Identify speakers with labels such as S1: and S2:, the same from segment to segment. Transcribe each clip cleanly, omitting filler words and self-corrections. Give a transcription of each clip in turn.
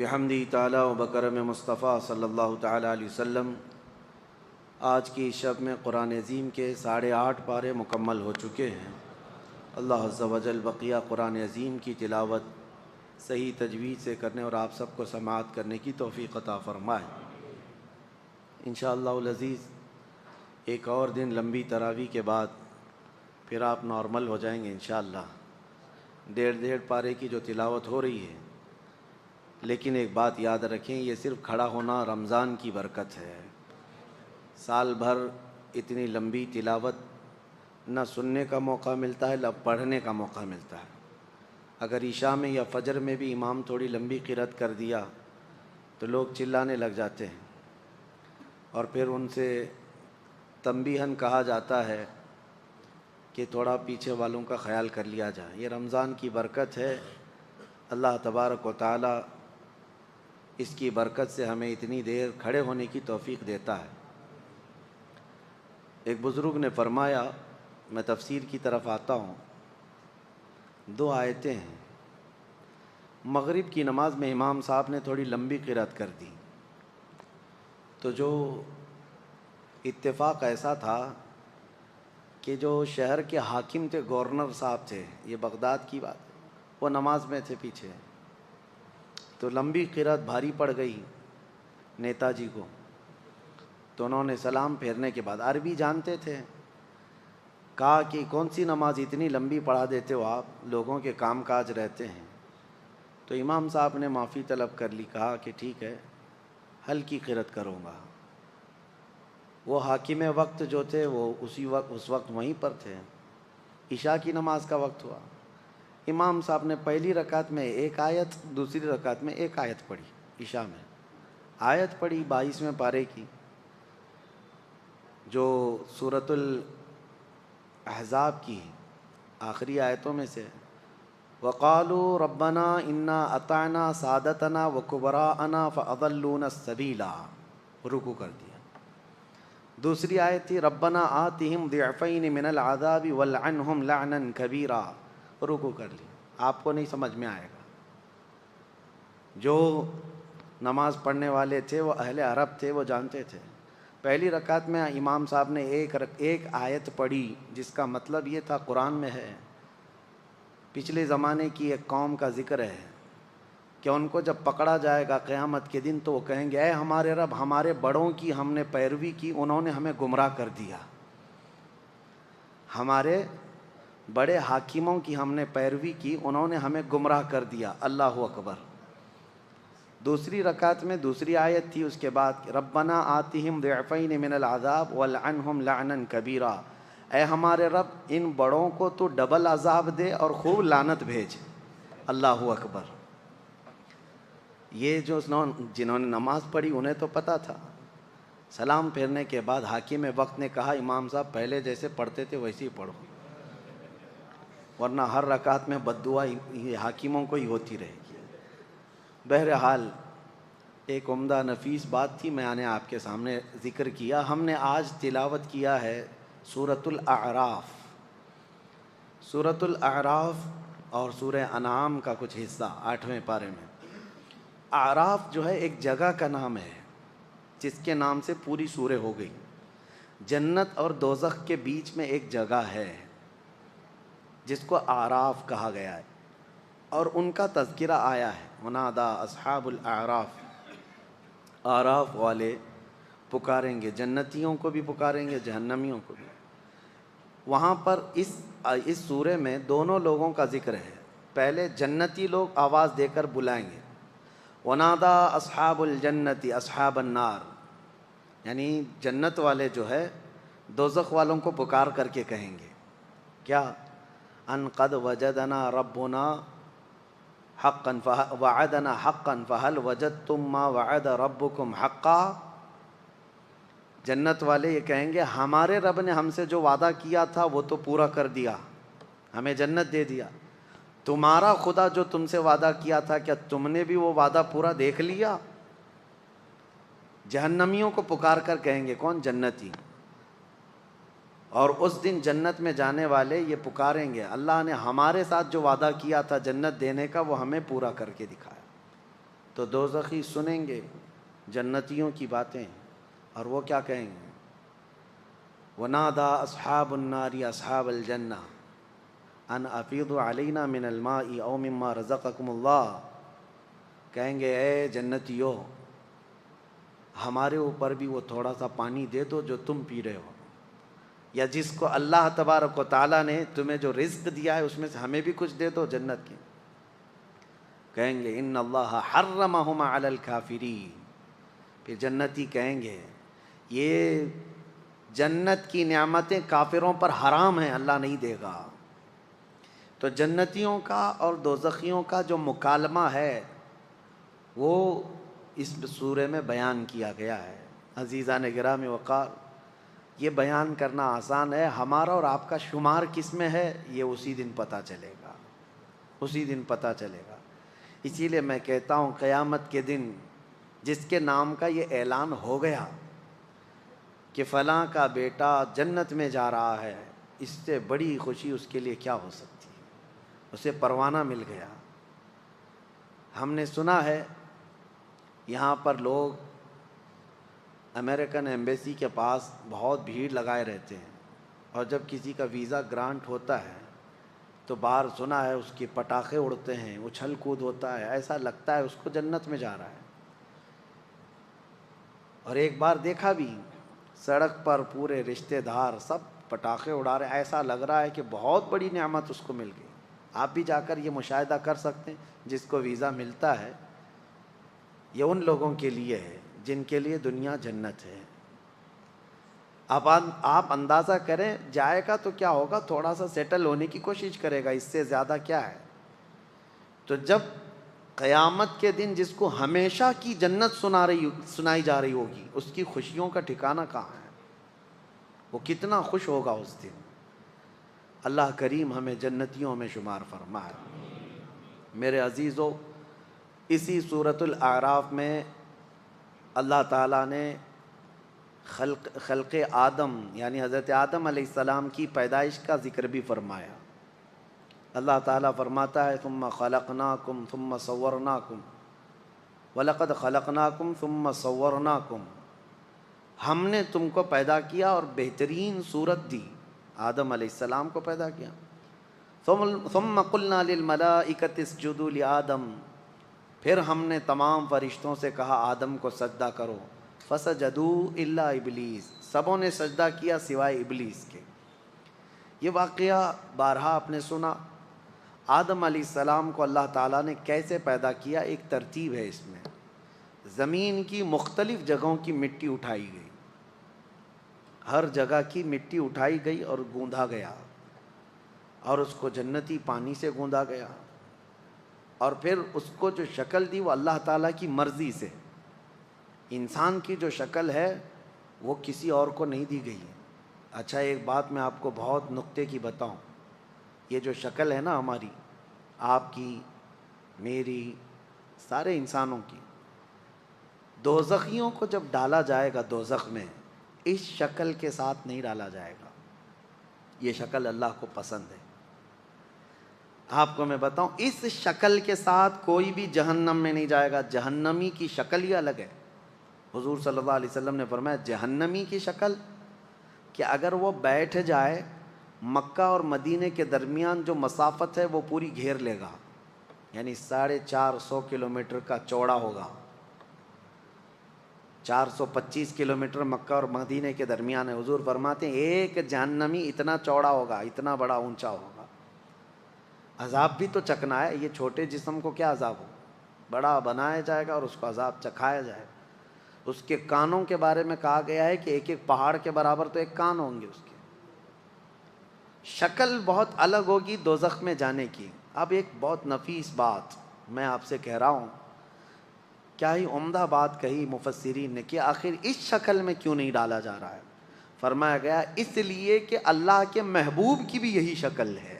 S1: بحمدی تعالی و بکرم مصطفیٰ صلی اللہ تعالی علیہ وسلم آج کی شب میں قرآن عظیم کے 8.5 پارے مکمل ہو چکے ہیں۔ اللہ عز و جل بقیہ قرآن عظیم کی تلاوت صحیح تجوید سے کرنے اور آپ سب کو سماعت کرنے کی توفیق عطا فرمائے۔ انشاءاللہ العزیز ایک اور دن لمبی تراویح کے بعد پھر آپ نارمل ہو جائیں گے انشاءاللہ۔ 1.5 پارے کی جو تلاوت ہو رہی ہے، لیکن ایک بات یاد رکھیں، یہ صرف کھڑا ہونا رمضان کی برکت ہے۔ سال بھر اتنی لمبی تلاوت نہ سننے کا موقع ملتا ہے نہ پڑھنے کا موقع ملتا ہے۔ اگر عشاء میں یا فجر میں بھی امام تھوڑی لمبی قرأت کر دیا تو لوگ چلانے لگ جاتے ہیں، اور پھر ان سے تنبیہاً کہا جاتا ہے کہ تھوڑا پیچھے والوں کا خیال کر لیا جائے۔ یہ رمضان کی برکت ہے، اللہ تبارک و تعالی اس کی برکت سے ہمیں اتنی دیر کھڑے ہونے کی توفیق دیتا ہے۔ ایک بزرگ نے فرمایا، میں تفسیر کی طرف آتا ہوں، 2 آیتیں ہیں۔ مغرب کی نماز میں امام صاحب نے تھوڑی لمبی قرأت کر دی، تو جو اتفاق ایسا تھا کہ جو شہر کے حاکم تھے، گورنر صاحب تھے، یہ بغداد کی بات ہے، وہ نماز میں تھے پیچھے، تو لمبی قرأت بھاری پڑ گئی نیتا جی کو، تو انہوں نے سلام پھیرنے کے بعد، عربی جانتے تھے، کہا کہ کون سی نماز اتنی لمبی پڑھا دیتے ہو آپ، لوگوں کے کام کاج رہتے ہیں۔ تو امام صاحب نے معافی طلب کر لی، کہا کہ ٹھیک ہے ہلکی قرأت کروں گا۔ وہ حاکم وقت جو تھے وہ اس وقت وہیں پر تھے، عشاء کی نماز کا وقت ہوا، امام صاحب نے پہلی رکعت میں 1 آیت، دوسری رکعت میں 1 آیت پڑھی، عشاء میں آیت پڑھی 22ویں پارے کی، جو سورۃ الاحزاب کی آخری آیتوں میں سے، وَقَالُوا رَبَّنَا إِنَّا أَطَعْنَا سَادَتَنَا وَكُبَرَاءَنَا فَأَضَلُّونَا السَّبِيلَ، رکوع کر دیا۔ دوسری آیت تھی رَبَّنَا آتِهِمْ ضِعْفَيْنِ مِنَ الْعَذَابِ وَالْعَنْهُمْ لَعْنًا كَبِيرًا، رکوع کر لی۔ آپ کو نہیں سمجھ میں آئے گا، جو نماز پڑھنے والے تھے وہ اہل عرب تھے، وہ جانتے تھے۔ پہلی رکعت میں امام صاحب نے ایک آیت پڑھی، جس کا مطلب یہ تھا، قرآن میں ہے، پچھلے زمانے کی ایک قوم کا ذکر ہے کہ ان کو جب پکڑا جائے گا قیامت کے دن تو وہ کہیں گے، اے ہمارے رب، ہمارے بڑوں کی ہم نے پیروی کی، انہوں نے ہمیں گمراہ کر دیا، ہمارے بڑے حاکموں کی ہم نے پیروی کی، انہوں نے ہمیں گمراہ کر دیا۔ اللہ اکبر۔ دوسری رکعت میں دوسری آیت تھی اس کے بعد، ربنا آتِہم ضِعْفَيْنِ مِنَ الْعَذَابِ وَالْعَنْهُمْ لَعْنًا كَبِيرًا، اے ہمارے رب ان بڑوں کو تو ڈبل عذاب دے اور خوب لعنت بھیج۔ اللہ اکبر۔ یہ جنہوں نے نماز پڑھی انہیں تو پتہ تھا۔ سلام پھیرنے کے بعد حاکم وقت نے کہا، امام صاحب پہلے جیسے پڑھتے تھے ویسے ہی پڑھو، ورنہ ہر رکعت میں بد دعا حاکموں کو ہی ہوتی رہے گی۔ بہرحال ایک عمدہ نفیس بات تھی، میں نے آپ کے سامنے ذکر کیا۔ ہم نے آج تلاوت کیا ہے سورۃ الاعراف۔ سورۃ الاعراف اور سورہ انعام کا کچھ حصہ 8ویں پارے میں۔ اعراف جو ہے ایک جگہ کا نام ہے، جس کے نام سے پوری سورہ ہو گئی۔ جنت اور دوزخ کے بیچ میں ایک جگہ ہے جس کو اعراف کہا گیا ہے، اور ان کا تذکرہ آیا ہے، ونادا اصحاب الاعراف، اعراف والے پکاریں گے، جنتیوں کو بھی پکاریں گے، جہنمیوں کو بھی۔ وہاں پر اس سورہ میں دونوں لوگوں کا ذکر ہے۔ پہلے جنتی لوگ آواز دے کر بلائیں گے، ونادا اصحاب الجنت اصحاب النار، یعنی جنت والے جو ہے دوزخ والوں کو پکار کر کے کہیں گے کیا، ان قد وجدنا ربنا حقا وعدنا حقا فهل وجدتم ما وعد ربكم حقا۔ جنت والے یہ کہیں گے، ہمارے رب نے ہم سے جو وعدہ کیا تھا وہ تو پورا کر دیا، ہمیں جنت دے دیا، تمہارا خدا جو تم سے وعدہ کیا تھا کیا تم نے بھی وہ وعدہ پورا دیکھ لیا؟ جہنمیوں کو پکار کر کہیں گے، کون؟ جنتی۔ اور اس دن جنت میں جانے والے یہ پکاریں گے، اللہ نے ہمارے ساتھ جو وعدہ کیا تھا جنت دینے کا وہ ہمیں پورا کر کے دکھایا۔ تو دوزخی سنیں گے جنتیوں کی باتیں، اور وہ کیا کہیں گے؟ وَنَادَى أَصْحَابُ النَّارِ أَصْحَابَ الْجَنَّةِ أَنْ أَفِيضُوا عَلَيْنَا مِنَ الْمَاءِ أَوْ مِمَّا رَزَقَكُمُ اللَّهُ، کہیں گے اے جنتیو، ہمارے اوپر بھی وہ تھوڑا سا پانی دے دو جو تم پی رہے ہو، یا جس کو اللہ تبارک و تعالیٰ نے تمہیں جو رزق دیا ہے اس میں سے ہمیں بھی کچھ دے دو جنت کے۔ کہیں گے ان اللہ حرمہما علی الکافرین، پھر جنتی کہیں گے یہ جنت کی نعمتیں کافروں پر حرام ہیں، اللہ نہیں دے گا۔ تو جنتیوں کا اور دوزخیوں کا جو مکالمہ ہے وہ اس سورہ میں بیان کیا گیا ہے۔ عزیزان گرامی وقار، یہ بیان کرنا آسان ہے، ہمارا اور آپ کا شمار کس میں ہے یہ اسی دن پتہ چلے گا، اسی دن پتہ چلے گا۔ اسی لیے میں کہتا ہوں قیامت کے دن جس کے نام کا یہ اعلان ہو گیا کہ فلاں کا بیٹا جنت میں جا رہا ہے، اس سے بڑی خوشی اس کے لیے کیا ہو سکتی ہے، اسے پروانہ مل گیا۔ ہم نے سنا ہے یہاں پر لوگ امریکن ایمبیسی کے پاس بہت بھیڑ لگائے رہتے ہیں، اور جب کسی کا ویزا گرانٹ ہوتا ہے تو باہر سنا ہے اس کے پٹاخے اڑتے ہیں، اچھل کود ہوتا ہے، ایسا لگتا ہے اس کو جنت میں جا رہا ہے۔ اور ایک بار دیکھا بھی سڑک پر پورے رشتہ دار سب پٹاخے اڑا رہے، ایسا لگ رہا ہے کہ بہت بڑی نعمت اس کو مل گئی۔ آپ بھی جا کر یہ مشاہدہ کر سکتے ہیں، جس کو ویزا ملتا ہے یہ ان لوگوں کے لیے ہے جن کے لیے دنیا جنت ہے۔ اب آپ اندازہ کریں جائے گا تو کیا ہوگا، تھوڑا سا سیٹل ہونے کی کوشش کرے گا، اس سے زیادہ کیا ہے۔ تو جب قیامت کے دن جس کو ہمیشہ کی جنت سنائی جا رہی ہوگی، اس کی خوشیوں کا ٹھکانہ کہاں ہے، وہ کتنا خوش ہوگا اس دن۔ اللہ کریم ہمیں جنتیوں میں شمار فرمائے۔ میرے عزیزو، اسی سورۃ الاعراف میں اللہ تعالیٰ نے خلق آدم یعنی حضرت آدم علیہ السلام کی پیدائش کا ذکر بھی فرمایا۔ اللہ تعالیٰ فرماتا ہے ثم خلقناکم ثم صورناکم وَلَقَدْ خَلَقْنَاكُمْ ثُمَّ صَوَّرْنَاكُمْ، ہم نے تم کو پیدا کیا اور بہترین صورت دی، آدم علیہ السلام کو پیدا کیا۔ ثُمَّ قُلْنَا لِلْمَلَائِكَةِ اسْجُدُوا لِآدَمَ، پھر ہم نے تمام فرشتوں سے کہا آدم کو سجدہ کرو، فَسَجَدُوا إِلَّا إِبْلِيسَ، سبوں نے سجدہ کیا سوائے ابلیس کے۔ یہ واقعہ بارہا آپ نے سنا۔ آدم علیہ السلام کو اللہ تعالیٰ نے کیسے پیدا کیا، ایک ترتیب ہے اس میں۔ زمین کی مختلف جگہوں کی مٹی اٹھائی گئی، ہر جگہ کی مٹی اٹھائی گئی اور گوندھا گیا، اور اس کو جنتی پانی سے گوندا گیا، اور پھر اس کو جو شکل دی وہ اللہ تعالیٰ کی مرضی سے۔ انسان کی جو شکل ہے وہ کسی اور کو نہیں دی گئی ہے۔ اچھا ایک بات میں آپ کو بہت نکتے کی بتاؤں، یہ جو شکل ہے نا ہماری، آپ کی، میری، سارے انسانوں کی، دوزخیوں کو جب ڈالا جائے گا دوزخ میں اس شکل کے ساتھ نہیں ڈالا جائے گا، یہ شکل اللہ کو پسند ہے۔ آپ کو میں بتاؤں اس شکل کے ساتھ کوئی بھی جہنم میں نہیں جائے گا، جہنمی کی شکل ہی الگ ہے۔ حضور صلی اللہ علیہ وسلم نے فرمایا جہنمی کی شکل کہ اگر وہ بیٹھ جائے مکہ اور مدینے کے درمیان جو مسافت ہے وہ پوری گھیر لے گا، یعنی 450 کلومیٹر کا چوڑا ہوگا۔ 425 کلومیٹر مکہ اور مدینے کے درمیان ہے۔ حضور فرماتے ہیں ایک جہنمی اتنا چوڑا ہوگا، اتنا بڑا اونچا ہوگا۔ عذاب بھی تو چکنا ہے، یہ چھوٹے جسم کو کیا عذاب ہو، بڑا بنایا جائے گا اور اس کو عذاب چکھایا جائے گا۔ اس کے کانوں کے بارے میں کہا گیا ہے کہ ایک ایک پہاڑ کے برابر تو ایک کان ہوں گے اس کے۔ شکل بہت الگ ہوگی دوزخ میں جانے کی۔ اب ایک بہت نفیس بات میں آپ سے کہہ رہا ہوں، کیا ہی عمدہ بات کہی مفسرین نے کہ آخر اس شکل میں کیوں نہیں ڈالا جا رہا ہے۔ فرمایا گیا اس لیے کہ اللہ کے محبوب کی بھی یہی شکل ہے،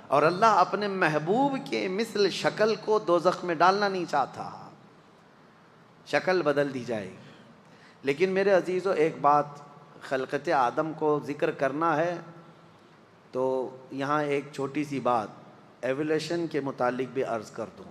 S1: اور اللہ اپنے محبوب کے مثل شکل کو دوزخ میں ڈالنا نہیں چاہتا، شکل بدل دی جائے گی۔ لیکن میرے عزیزو ایک بات خلقت آدم کو ذکر کرنا ہے تو یہاں ایک چھوٹی سی بات ایولیوشن کے متعلق بھی عرض کر دوں۔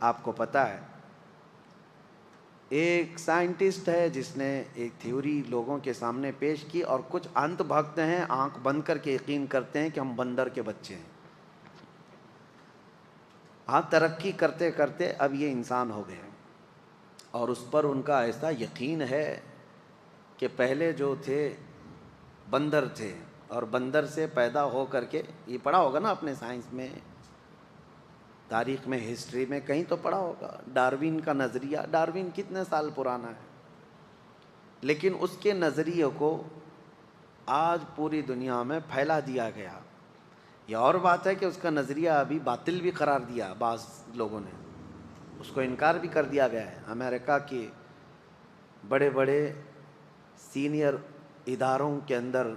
S1: آپ کو پتہ ہے، ایک سائنٹسٹ ہے جس نے ایک تھیوری لوگوں کے سامنے پیش کی، اور کچھ انت بھگت ہیں آنکھ بند کر کے یقین کرتے ہیں کہ ہم بندر کے بچے ہیں. ہاں، ترقی کرتے کرتے اب یہ انسان ہو گئے، اور اس پر ان کا ایسا یقین ہے کہ پہلے جو تھے بندر تھے، اور بندر سے پیدا ہو کر کے، یہ پڑھا ہوگا نا اپنے سائنس میں، تاریخ میں، ہسٹری میں کہیں تو پڑھا ہوگا، ڈاروین کا نظریہ. ڈاروین کتنے سال پرانا ہے، لیکن اس کے نظریے کو آج پوری دنیا میں پھیلا دیا گیا. یہ اور بات ہے کہ اس کا نظریہ ابھی باطل بھی قرار دیا بعض لوگوں نے، اس کو انکار بھی کر دیا گیا ہے. امریکہ کے بڑے بڑے سینئر اداروں کے اندر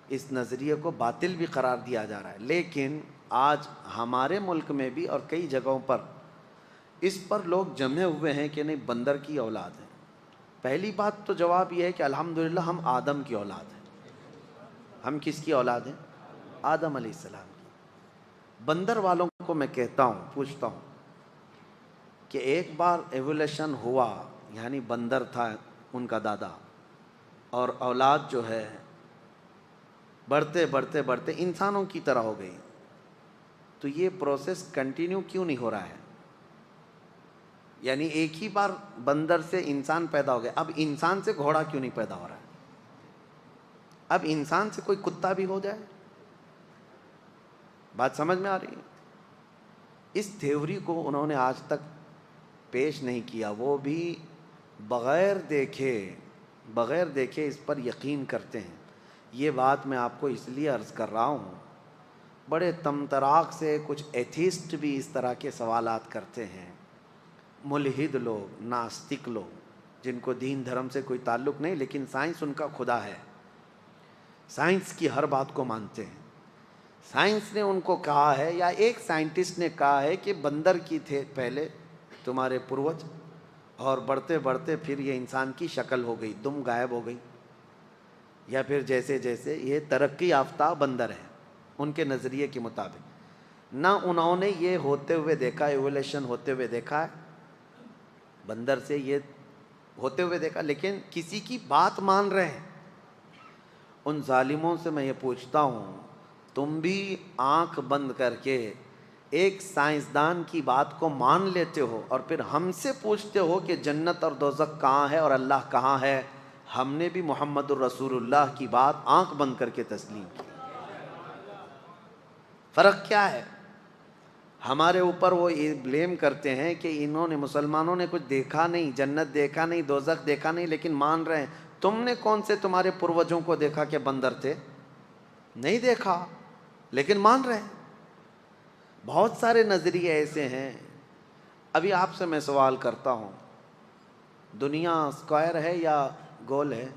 S1: اس نظریے کو باطل بھی قرار دیا جا رہا ہے. لیکن آج ہمارے ملک میں بھی اور کئی جگہوں پر اس پر لوگ جمے ہوئے ہیں کہ نہیں، بندر کی اولاد ہے. پہلی بات تو جواب یہ ہے کہ الحمدللہ ہم آدم کی اولاد ہیں. ہم کس کی اولاد ہیں؟ آدم علیہ السلام کی. بندر والوں کو میں کہتا ہوں، پوچھتا ہوں کہ ایک بار ایولیشن ہوا، یعنی بندر تھا ان کا دادا، اور اولاد جو ہے بڑھتے بڑھتے بڑھتے انسانوں کی طرح ہو گئی، تو یہ پروسیس کنٹینیو کیوں نہیں ہو رہا ہے؟ یعنی ایک ہی بار بندر سے انسان پیدا ہو گیا، اب انسان سے گھوڑا کیوں نہیں پیدا ہو رہا ہے؟ اب انسان سے کوئی کتا بھی ہو جائے. بات سمجھ میں آ رہی ہے؟ اس تھیوری کو انہوں نے آج تک پیش نہیں کیا، وہ بھی بغیر دیکھے اس پر یقین کرتے ہیں. یہ بات میں آپ کو اس لیے عرض کر رہا ہوں، بڑے تمطراق سے کچھ ایتھیسٹ بھی اس طرح کے سوالات کرتے ہیں، ملحد لوگ، ناستک لوگ، جن کو دین دھرم سے کوئی تعلق نہیں، لیکن سائنس ان کا خدا ہے، سائنس کی ہر بات کو مانتے ہیں. سائنس نے ان کو کہا ہے، یا ایک سائنٹسٹ نے کہا ہے کہ بندر کی تھے پہلے تمہارے پروج، اور بڑھتے بڑھتے پھر یہ انسان کی شکل ہو گئی، دم غائب ہو گئی، یا پھر جیسے جیسے یہ ترقی یافتہ بندر ہے ان کے نظریے کے مطابق. نہ انہوں نے یہ ہوتے ہوئے دیکھا، ایولیشن ہوتے ہوئے دیکھا ہے، بندر سے یہ ہوتے ہوئے دیکھا، لیکن کسی کی بات مان رہے ہیں. ان ظالموں سے میں یہ پوچھتا ہوں، تم بھی آنکھ بند کر کے ایک سائنسدان کی بات کو مان لیتے ہو، اور پھر ہم سے پوچھتے ہو کہ جنت اور دوزخ کہاں ہے اور اللہ کہاں ہے. ہم نے بھی محمد الرسول اللہ کی بات آنکھ بند کر کے تسلیم کی. فرق کیا ہے؟ ہمارے اوپر وہ یہ بلیم کرتے ہیں کہ انہوں نے، مسلمانوں نے کچھ دیکھا نہیں، جنت دیکھا نہیں، دوزخ دیکھا نہیں، لیکن مان رہے ہیں. تم نے کون سے تمہارے پروجوں کو دیکھا کہ بندر تھے؟ نہیں دیکھا، لیکن مان رہے ہیں. بہت سارے نظریے ایسے ہیں. ابھی آپ سے میں سوال کرتا ہوں، دنیا اسکوائر ہے یا گول ہے؟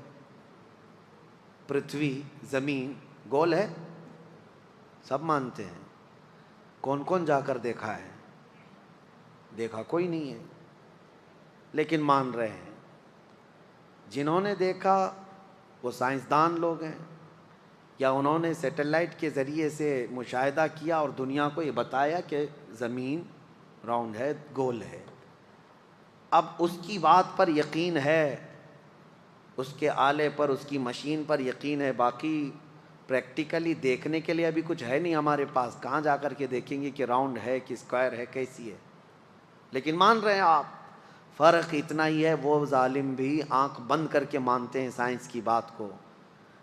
S1: پرتھوی، زمین گول ہے؟ سب مانتے ہیں. کون کون جا کر دیکھا ہے؟ دیکھا کوئی نہیں ہے، لیکن مان رہے ہیں. جنہوں نے دیکھا وہ سائنسدان لوگ ہیں، یا انہوں نے سیٹلائٹ کے ذریعے سے مشاہدہ کیا اور دنیا کو یہ بتایا کہ زمین راؤنڈ ہے، گول ہے. اب اس کی بات پر یقین ہے، اس کے آلے پر، اس کی مشین پر یقین ہے. باقی پریکٹیکلی دیکھنے کے لیے ابھی کچھ ہے نہیں ہمارے پاس، کہاں جا کر کے دیکھیں گے کہ راؤنڈ ہے کہ اسکوائر ہے، کیسی ہے، لیکن مان رہے ہیں آپ. فرق اتنا ہی ہے، وہ ظالم بھی آنکھ بند کر کے مانتے ہیں سائنس کی بات کو،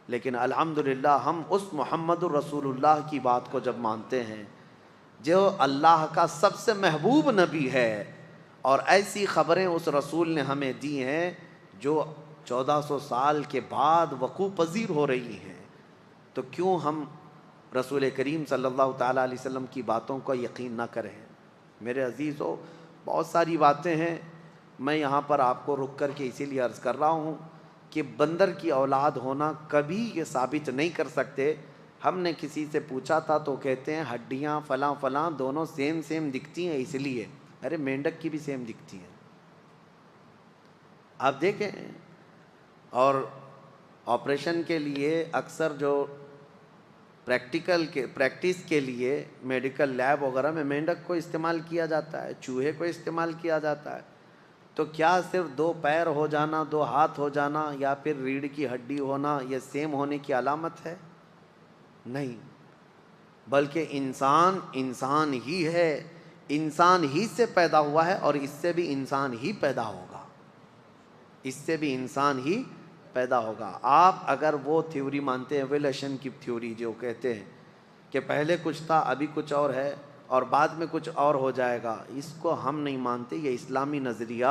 S1: لیکن الحمدللہ ہم اس محمد الرسول اللہ کی بات کو جب مانتے ہیں جو اللہ کا سب سے محبوب نبی ہے، اور ایسی خبریں اس رسول نے ہمیں دی ہیں جو 1400 سال کے بعد وقوع پذیر ہو رہی ہیں، تو کیوں ہم رسول کریم صلی اللہ تعالیٰ علیہ وسلم کی باتوں کو یقین نہ کریں؟ میرے عزیزو، بہت ساری باتیں ہیں، میں یہاں پر آپ کو رک کر کے اسی لیے عرض کر رہا ہوں کہ بندر کی اولاد ہونا کبھی یہ ثابت نہیں کر سکتے. ہم نے کسی سے پوچھا تھا تو کہتے ہیں ہڈیاں فلاں فلاں دونوں سیم دکھتی ہیں اس لیے. ارے مینڈک کی بھی سیم دکھتی ہیں، آپ دیکھیں. اور آپریشن کے لیے اکثر جو پریکٹس کے لیے میڈیکل لیب وغیرہ میں مینڈک کو استعمال کیا جاتا ہے، چوہے کو استعمال کیا جاتا ہے، تو کیا صرف 2 پیر ہو جانا، 2 ہاتھ ہو جانا یا پھر ریڑھ کی ہڈی ہونا یہ سیم ہونے کی علامت ہے؟ نہیں، بلکہ انسان ہی ہے، انسان ہی سے پیدا ہوا ہے اور اس سے بھی انسان ہی پیدا ہوگا، اس سے بھی انسان ہی پیدا ہوگا۔ آپ اگر وہ تھیوری مانتے ہیں، ایولیوشن کی تھیوری جو کہتے ہیں کہ پہلے کچھ تھا ابھی کچھ اور ہے اور بعد میں کچھ اور ہو جائے گا، اس کو ہم نہیں مانتے، یہ اسلامی نظریہ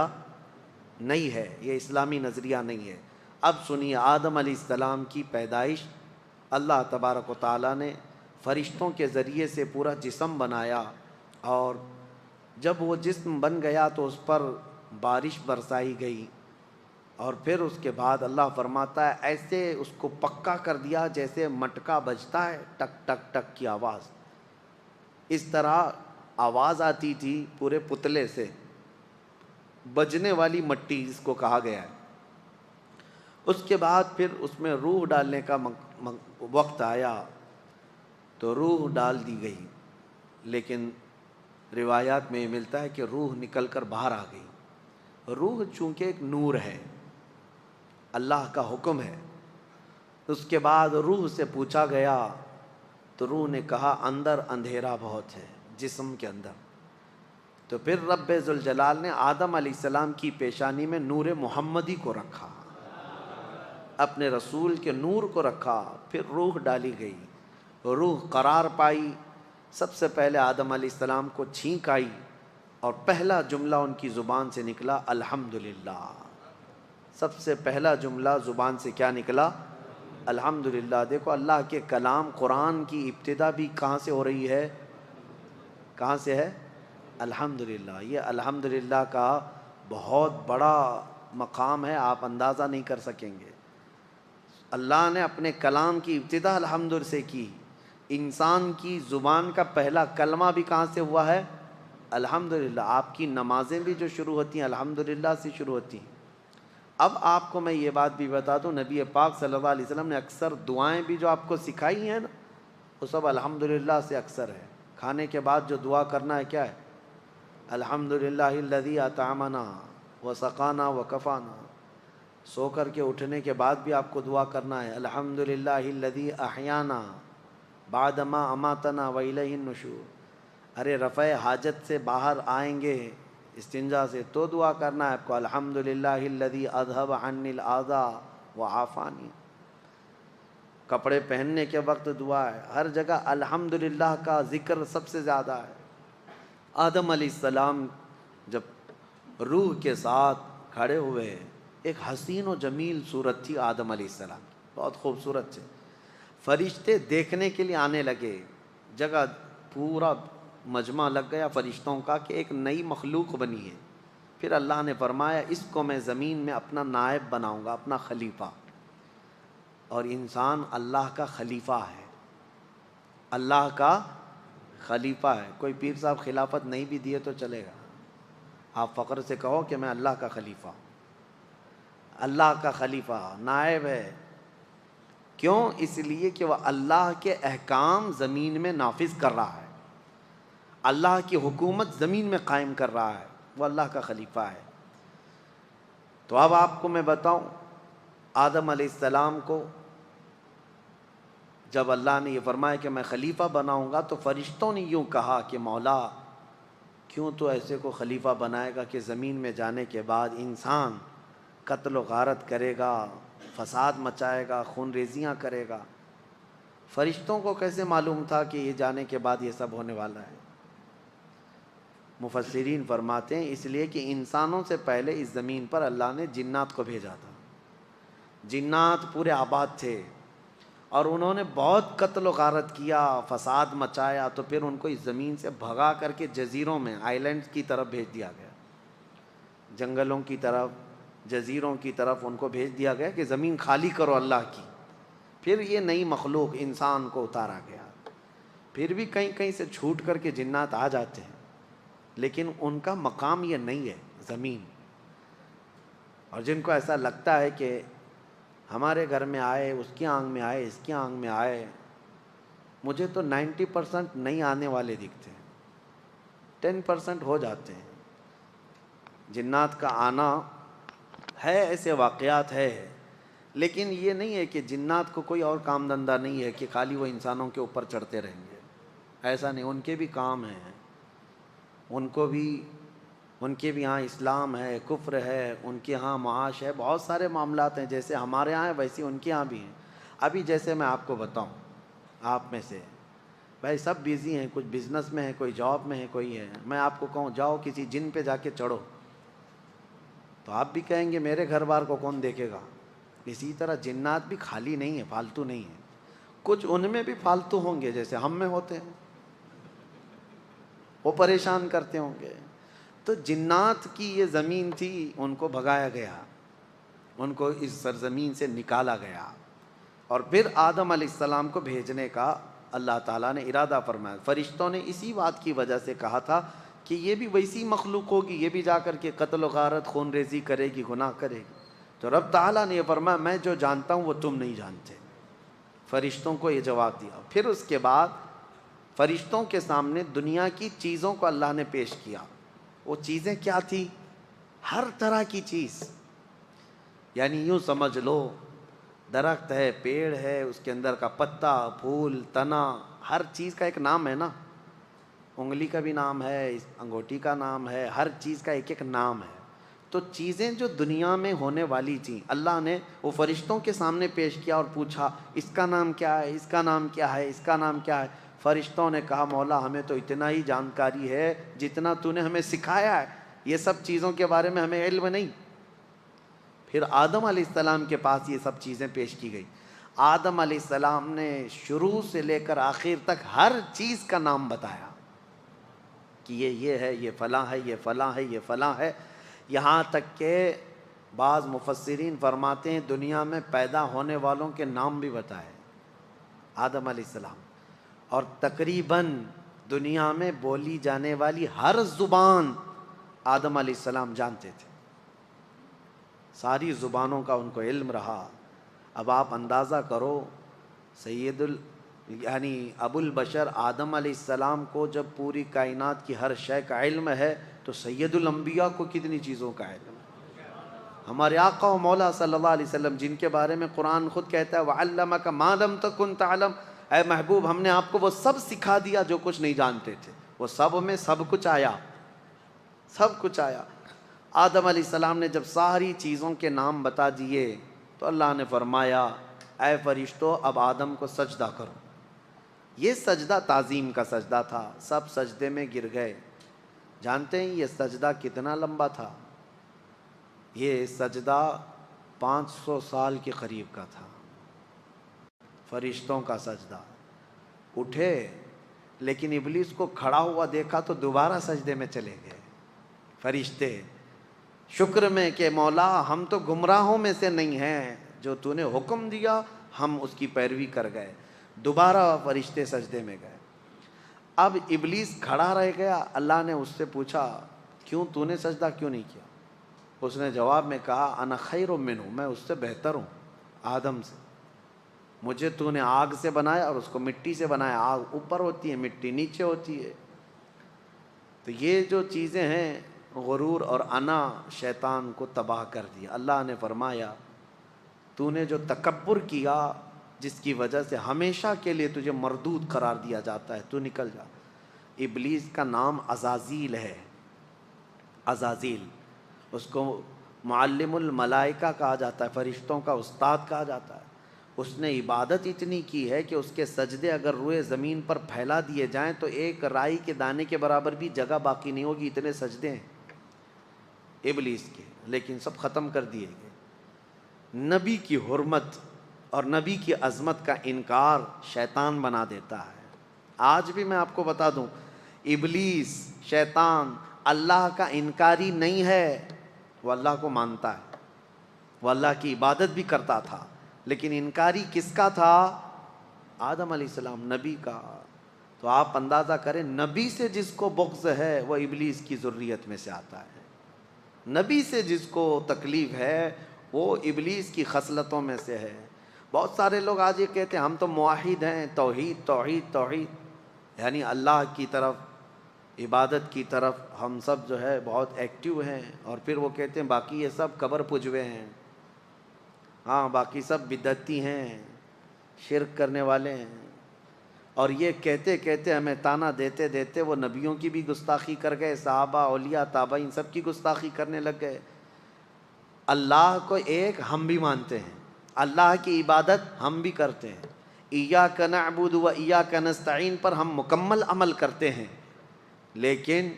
S1: نہیں ہے، یہ اسلامی نظریہ نہیں ہے۔ اب سنیے، آدم علیہ السلام کی پیدائش اللہ تبارک و تعالیٰ نے فرشتوں کے ذریعے سے پورا جسم بنایا، اور جب وہ جسم بن گیا تو اس پر بارش برسائی گئی، اور پھر اس کے بعد اللہ فرماتا ہے ایسے اس کو پکا کر دیا جیسے مٹکا بجتا ہے، ٹک ٹک ٹک کی آواز، اس طرح آواز آتی تھی پورے پتلے سے، بجنے والی مٹی جس کو کہا گیا ہے۔ اس کے بعد پھر اس میں روح ڈالنے کا وقت آیا تو روح ڈال دی گئی، لیکن روایات میں یہ ملتا ہے کہ روح نکل کر باہر آ گئی۔ روح چونکہ ایک نور ہے، اللہ کا حکم ہے۔ اس کے بعد روح سے پوچھا گیا تو روح نے کہا اندر اندھیرا بہت ہے جسم کے اندر، تو پھر رب ذوالجلال نے آدم علیہ السلام کی پیشانی میں نور محمدی کو رکھا، اپنے رسول کے نور کو رکھا، پھر روح ڈالی گئی، روح قرار پائی۔ سب سے پہلے آدم علیہ السلام کو چھینک آئی اور پہلا جملہ ان کی زبان سے نکلا الحمدللہ۔ سب سے پہلا جملہ زبان سے کیا نکلا؟ الحمدللہ۔ دیکھو اللہ کے کلام قرآن کی ابتدا بھی کہاں سے ہو رہی ہے؟ کہاں سے ہے؟ الحمدللہ۔ یہ الحمدللہ کا بہت بڑا مقام ہے، آپ اندازہ نہیں کر سکیں گے۔ اللہ نے اپنے کلام کی ابتدا الحمد سے کی، انسان کی زبان کا پہلا کلمہ بھی کہاں سے ہوا ہے؟ الحمدللہ۔ آپ کی نمازیں بھی جو شروع ہوتی ہیں الحمدللہ سے شروع ہوتی ہیں۔ اب آپ کو میں یہ بات بھی بتا دوں، نبی پاک صلی اللہ علیہ وسلم نے اکثر دعائیں بھی جو آپ کو سکھائی ہیں نا، وہ سب الحمدللہ سے اکثر ہے۔ کھانے کے بعد جو دعا کرنا ہے کیا ہے؟ الحمدللہ الذی اطعمنا وسقانا وکفانا۔ سو کر کے اٹھنے کے بعد بھی آپ کو دعا کرنا ہے الحمدللہ الذی احیانا بعدما اماتنا والیہ النشور۔ ارے رفع حاجت سے باہر آئیں گے استنجا سے تو دعا کرنا ہے آپ کو الحمدللہ الذی اذھب عنی الاذی وعافانی۔ کپڑے پہننے کے وقت دعا ہے، ہر جگہ الحمدللہ کا ذکر سب سے زیادہ ہے۔ آدم علیہ السلام جب روح کے ساتھ کھڑے ہوئے، ایک حسین و جمیل صورت تھی آدم علیہ السلام کی، بہت خوبصورت تھے۔ فرشتے دیکھنے کے لیے آنے لگے، جگہ پورا مجمع لگ گیا فرشتوں کا کہ ایک نئی مخلوق بنی ہے۔ پھر اللہ نے فرمایا اس کو میں زمین میں اپنا نائب بناؤں گا، اپنا خلیفہ۔ اور انسان اللہ کا خلیفہ ہے، اللہ کا خلیفہ ہے۔ کوئی پیر صاحب خلافت نہیں بھی دیے تو چلے گا، آپ فخر سے کہو کہ میں اللہ کا خلیفہ ہوں۔ اللہ کا خلیفہ نائب ہے، کیوں؟ اس لیے کہ وہ اللہ کے احکام زمین میں نافذ کر رہا ہے، اللہ کی حکومت زمین میں قائم کر رہا ہے، وہ اللہ کا خلیفہ ہے۔ تو اب آپ کو میں بتاؤں، آدم علیہ السلام کو جب اللہ نے یہ فرمایا کہ میں خلیفہ بناؤں گا تو فرشتوں نے یوں کہا کہ مولا کیوں تو ایسے کو خلیفہ بنائے گا کہ زمین میں جانے کے بعد انسان قتل و غارت کرے گا، فساد مچائے گا، خون ریزیاں کرے گا۔ فرشتوں کو کیسے معلوم تھا کہ یہ جانے کے بعد یہ سب ہونے والا ہے؟ مفسرین فرماتے ہیں اس لیے کہ انسانوں سے پہلے اس زمین پر اللہ نے جنات کو بھیجا تھا، جنات پورے آباد تھے اور انہوں نے بہت قتل و غارت کیا، فساد مچایا، تو پھر ان کو اس زمین سے بھگا کر کے جزیروں میں، آئی لینڈز کی طرف بھیج دیا گیا، جنگلوں کی طرف، جزیروں کی طرف ان کو بھیج دیا گیا کہ زمین خالی کرو اللہ کی۔ پھر یہ نئی مخلوق انسان کو اتارا گیا۔ پھر بھی کہیں کہیں سے چھوٹ کر کے جنات آ جاتے ہیں، لیکن ان کا مقام یہ نہیں ہے زمین۔ اور جن کو ایسا لگتا ہے کہ ہمارے گھر میں آئے، اس کی آنگھ میں آئے، اس کی آنگھ میں آئے، مجھے تو 90% نہیں آنے والے دکھتے ہیں، 10% ہو جاتے ہیں۔ جنات کا آنا ہے، ایسے واقعات ہے، لیکن یہ نہیں ہے کہ جنات کو کوئی اور کام دھندہ نہیں ہے کہ خالی وہ انسانوں کے اوپر چڑھتے رہیں گے، ایسا نہیں، ان کے بھی کام ہیں، ان کے بھی ہاں اسلام ہے، کفر ہے، ان کے ہاں معاش ہے، بہت سارے معاملات ہیں، جیسے ہمارے ہاں ہیں ویسے ان کے ہاں بھی ہیں۔ ابھی جیسے میں آپ کو بتاؤں، آپ میں سے بھائی سب بیزی ہیں، کچھ بزنس میں ہے، کوئی جاب میں ہے، کوئی ہے، میں آپ کو کہوں جاؤ کسی جن پہ جا کے چڑھو تو آپ بھی کہیں گے میرے گھر بار کو کون دیکھے گا۔ اسی طرح جنات بھی خالی نہیں ہے، فالتو نہیں ہے، کچھ ان میں بھی فالتو ہوں گے جیسے ہم میں ہوتے ہیں، وہ پریشان کرتے ہوں گے۔ تو جنات کی یہ زمین تھی، ان کو بھگایا گیا، ان کو اس سرزمین سے نکالا گیا، اور پھر آدم علیہ السلام کو بھیجنے کا اللہ تعالیٰ نے ارادہ فرمایا۔ فرشتوں نے اسی بات کی وجہ سے کہا تھا کہ یہ بھی ویسی مخلوق ہوگی، یہ بھی جا کر کے قتل و غارت، خون ریزی کرے گی، گناہ کرے گی، تو رب تعالیٰ نے یہ فرمایا میں جو جانتا ہوں وہ تم نہیں جانتے۔ فرشتوں کو یہ جواب دیا۔ پھر اس کے بعد فرشتوں کے سامنے دنیا کی چیزوں کو اللہ نے پیش کیا۔ وہ چیزیں کیا تھی؟ ہر طرح کی چیز، یعنی یوں سمجھ لو درخت ہے، پیڑ ہے، اس کے اندر کا پتا، پھول، تنا، ہر چیز کا ایک نام ہے نا، انگلی کا بھی نام ہے، انگوٹھی کا نام ہے، ہر چیز کا ایک ایک نام ہے۔ تو چیزیں جو دنیا میں ہونے والی تھیں اللہ نے وہ فرشتوں کے سامنے پیش کیا اور پوچھا اس کا نام کیا ہے، اس کا نام کیا ہے، اس کا نام کیا ہے۔ فرشتوں نے کہا مولا ہمیں تو اتنا ہی جانکاری ہے جتنا تو نے ہمیں سکھایا ہے، یہ سب چیزوں کے بارے میں ہمیں علم نہیں۔ پھر آدم علیہ السلام کے پاس یہ سب چیزیں پیش کی گئی۔ آدم علیہ السلام نے شروع سے لے کر آخر تک ہر چیز کا نام بتایا کہ یہ ہے، یہ فلاں ہے، یہ فلاں ہے، یہ فلاں ہے، یہاں تک کہ بعض مفسرین فرماتے ہیں دنیا میں پیدا ہونے والوں کے نام بھی بتائے آدم علیہ السلام، اور تقریباً دنیا میں بولی جانے والی ہر زبان آدم علیہ السلام جانتے تھے، ساری زبانوں کا ان کو علم رہا۔ اب آپ اندازہ کرو یعنی ابو البشر آدم علیہ السلام کو جب پوری کائنات کی ہر شے کا علم ہے تو سید الانبیاء کو کتنی چیزوں کا علم ہے۔ ہمارے آقا و مولا صلی اللہ علیہ وسلم جن کے بارے میں قرآن خود کہتا ہے وَعَلَّمَكَ مَا لَمْ تَكُنْ تَعْلَمْ، اے محبوب ہم نے آپ کو وہ سب سکھا دیا جو کچھ نہیں جانتے تھے، وہ سب میں سب کچھ آیا، سب کچھ آیا۔ آدم علیہ السلام نے جب ساری چیزوں کے نام بتا دیے تو اللہ نے فرمایا اے فرشتو اب آدم کو سجدہ کرو۔ یہ سجدہ تعظیم کا سجدہ تھا، سب سجدے میں گر گئے۔ جانتے ہیں یہ سجدہ کتنا لمبا تھا؟ یہ سجدہ 500 سال کے قریب کا تھا، فرشتوں کا سجدہ۔ اٹھے لیکن ابلیس کو کھڑا ہوا دیکھا تو دوبارہ سجدے میں چلے گئے فرشتے، شکر میں کہ مولا ہم تو گمراہوں میں سے نہیں ہیں، جو تو نے حکم دیا ہم اس کی پیروی کر گئے۔ دوبارہ فرشتے سجدے میں گئے۔ اب ابلیس کھڑا رہ گیا، اللہ نے اس سے پوچھا کیوں تو نے سجدہ کیوں نہیں کیا؟ اس نے جواب میں کہا انا خیر منہ، میں اس سے بہتر ہوں آدم سے، مجھے تو نے آگ سے بنایا اور اس کو مٹی سے بنایا، آگ اوپر ہوتی ہے مٹی نیچے ہوتی ہے۔ تو یہ جو چیزیں ہیں غرور اور انا شیطان کو تباہ کر دیا۔ اللہ نے فرمایا تو نے جو تکبر کیا جس کی وجہ سے ہمیشہ کے لیے تجھے مردود قرار دیا جاتا ہے، تو نکل جا۔ ابلیس کا نام عزازیل ہے، عزازیل، اس کو معلم الملائکہ کہا جاتا ہے، فرشتوں کا استاد کہا جاتا ہے۔ اس نے عبادت اتنی کی ہے کہ اس کے سجدے اگر روئے زمین پر پھیلا دیے جائیں تو ایک رائی کے دانے کے برابر بھی جگہ باقی نہیں ہوگی، اتنے سجدے ہیں ابلیس کے، لیکن سب ختم کر دیے گئے۔ نبی کی حرمت اور نبی کی عظمت کا انکار شیطان بنا دیتا ہے۔ آج بھی میں آپ کو بتا دوں ابلیس شیطان اللہ کا انکاری نہیں ہے، وہ اللہ کو مانتا ہے، وہ اللہ کی عبادت بھی کرتا تھا، لیکن انکاری کس کا تھا؟ آدم علیہ السلام، نبی کا۔ تو آپ اندازہ کریں نبی سے جس کو بغض ہے وہ ابلیس کی ذریت میں سے آتا ہے، نبی سے جس کو تکلیف ہے وہ ابلیس کی خصلتوں میں سے ہے۔ بہت سارے لوگ آج یہ کہتے ہیں ہم تو موحد ہیں، توحید توحید توحید، یعنی اللہ کی طرف، عبادت کی طرف ہم سب جو ہے بہت ایکٹیو ہیں، اور پھر وہ کہتے ہیں باقی یہ سب قبر پجوے ہیں، ہاں باقی سب بدعتی ہیں، شرک کرنے والے ہیں۔ اور یہ کہتے کہتے ہمیں تانا دیتے دیتے وہ نبیوں کی بھی گستاخی کر گئے، صحابہ، اولیاء، تابعین سب کی گستاخی کرنے لگ گئے۔ اللہ کو ایک ہم بھی مانتے ہیں، اللہ کی عبادت ہم بھی کرتے ہیں، ایاک نعبد و ایاک نستعین پر ہم مکمل عمل کرتے ہیں۔ لیکن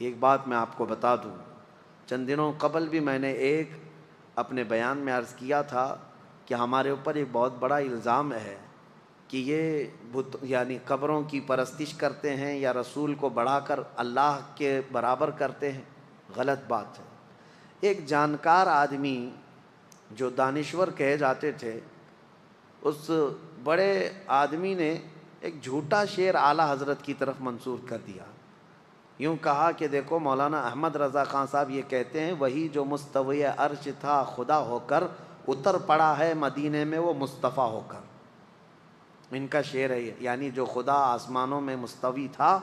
S1: ایک بات میں آپ کو بتا دوں، چند دنوں قبل بھی میں نے ایک اپنے بیان میں عرض کیا تھا کہ ہمارے اوپر ایک بہت بڑا الزام ہے کہ یہ یعنی قبروں کی پرستش کرتے ہیں یا رسول کو بڑھا کر اللہ کے برابر کرتے ہیں، غلط بات ہے۔ ایک جانکار آدمی جو دانشور کہے جاتے تھے، اس بڑے آدمی نے ایک جھوٹا شعر اعلیٰ حضرت کی طرف منسوب کر دیا، یوں کہا کہ دیکھو مولانا احمد رضا خان صاحب یہ کہتے ہیں وہی جو مستوی عرش تھا خدا ہو کر اتر پڑا ہے مدینے میں وہ مصطفیٰ ہو کر۔ ان کا شعر ہے، یعنی جو خدا آسمانوں میں مستوی تھا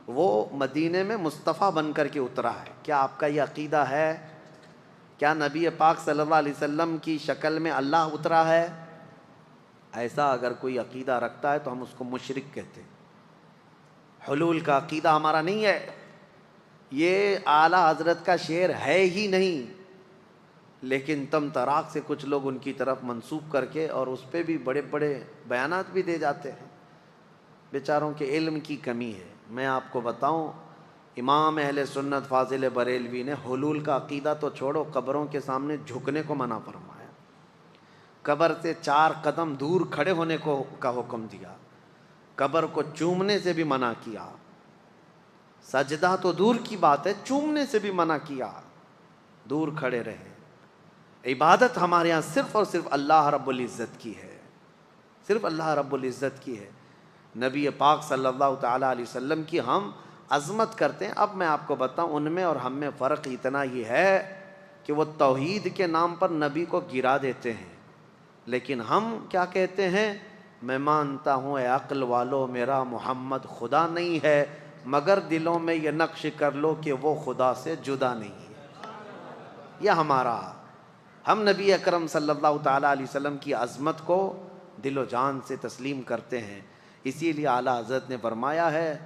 S1: وہ مدینے میں مصطفیٰ بن کر کے اترا ہے۔ کیا آپ کا یہ عقیدہ ہے؟ کیا نبی پاک صلی اللہ علیہ وسلم کی شکل میں اللہ اترا ہے؟ ایسا اگر کوئی عقیدہ رکھتا ہے تو ہم اس کو مشرک کہتے ہیں۔ حلول کا عقیدہ ہمارا نہیں ہے، یہ اعلیٰ حضرت کا شعر ہے ہی نہیں، لیکن تم طراق سے کچھ لوگ ان کی طرف منسوب کر کے اور اس پہ بھی بڑے بڑے بیانات بھی دے جاتے ہیں۔ بیچاروں کے علم کی کمی ہے۔ میں آپ کو بتاؤں، امام اہل سنت فاضل بریلوی نے حلول کا عقیدہ تو چھوڑو، قبروں کے سامنے جھکنے کو منع فرمایا، قبر سے 4 قدم دور کھڑے ہونے کا حکم دیا، قبر کو چومنے سے بھی منع کیا، سجدہ تو دور کی بات ہے چومنے سے بھی منع کیا، دور کھڑے رہے۔ عبادت ہمارے ہاں صرف اور صرف اللہ رب العزت کی ہے، صرف اللہ رب العزت کی ہے۔ نبی پاک صلی اللہ تعالیٰ علیہ وسلم کی ہم عظمت کرتے ہیں۔ اب میں آپ کو بتاؤں ان میں اور ہم میں فرق اتنا ہی ہے کہ وہ توحید کے نام پر نبی کو گرا دیتے ہیں، لیکن ہم کیا کہتے ہیں؟ میں مانتا ہوں اے عقل والو میرا محمد خدا نہیں ہے، مگر دلوں میں یہ نقش کر لو کہ وہ خدا سے جدا نہیں ہے۔ یہ ہمارا، ہم نبی اکرم صلی اللہ تعالیٰ علیہ وسلم کی عظمت کو دل و جان سے تسلیم کرتے ہیں۔ اسی لیے اعلیٰ حضرت نے فرمایا ہے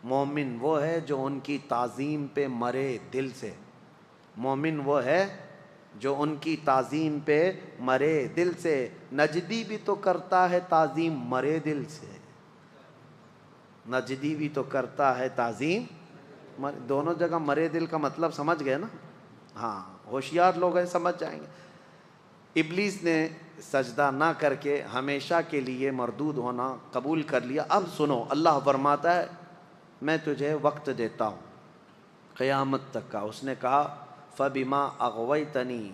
S1: مومن وہ ہے جو ان کی تعظیم پہ مرے دل سے، مومن وہ ہے جو ان کی تعظیم پہ مرے دل سے۔ نجدی بھی تو کرتا ہے تعظیم مرے دل سے، نجدی بھی تو کرتا ہے تعظیم دونوں جگہ مرے دل کا مطلب سمجھ گئے نا؟ ہاں ہوشیار لوگ ہیں سمجھ جائیں گے۔ ابلیس نے سجدہ نہ کر کے ہمیشہ کے لیے مردود ہونا قبول کر لیا۔ اب سنو، اللہ فرماتا ہے میں تجھے وقت دیتا ہوں قیامت تک کا۔ اس نے کہا فَبِمَا أَغْوَيْتَنِي